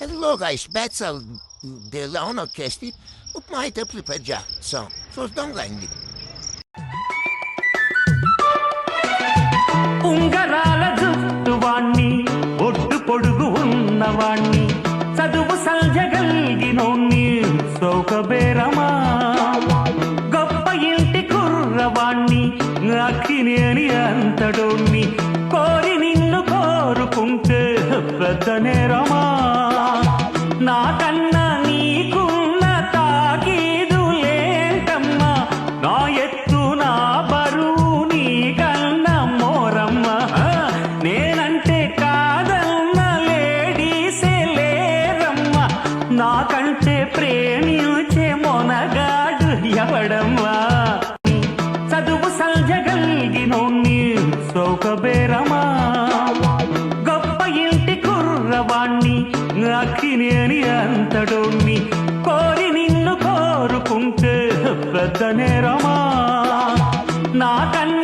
Allora ich spezzo dell'orchestra und meinte pripaggia. So donglendi. ఉంగరాల జుట్టువాణ్ణి ఒడ్డు పొడుగు ఉన్నవాణ్ణి చదువు సల్జగలిగినోణ్ణి సౌకబేరమా గొప్ప ఇంటి కుర్రవాణ్ణి అక్కినేని అంతడోణ్ణి కోరి నిన్ను కోరుకుంటే పెద్ద నేరమా నాకన్నా నీకున్న తాకీదు లేంటమ్మా నా ఎత్తు నా బరువు నీకన్నా మోరమ్మా నేనంటే కాదన్న లేడీసే లేరమ్మా నాకంటే ప్రేమించే మొనగాడు ఎవడమ్మా చదువు సల్జగలిగినోణ్ణి సౌకబేరమా గొప్ప ఇంటి కుర్రవాణ్ణి అక్కినేని అంతడోణ్ణి కోరి నిన్ను కోరుకుంటే పెద్ద నేరమా నాకన్నా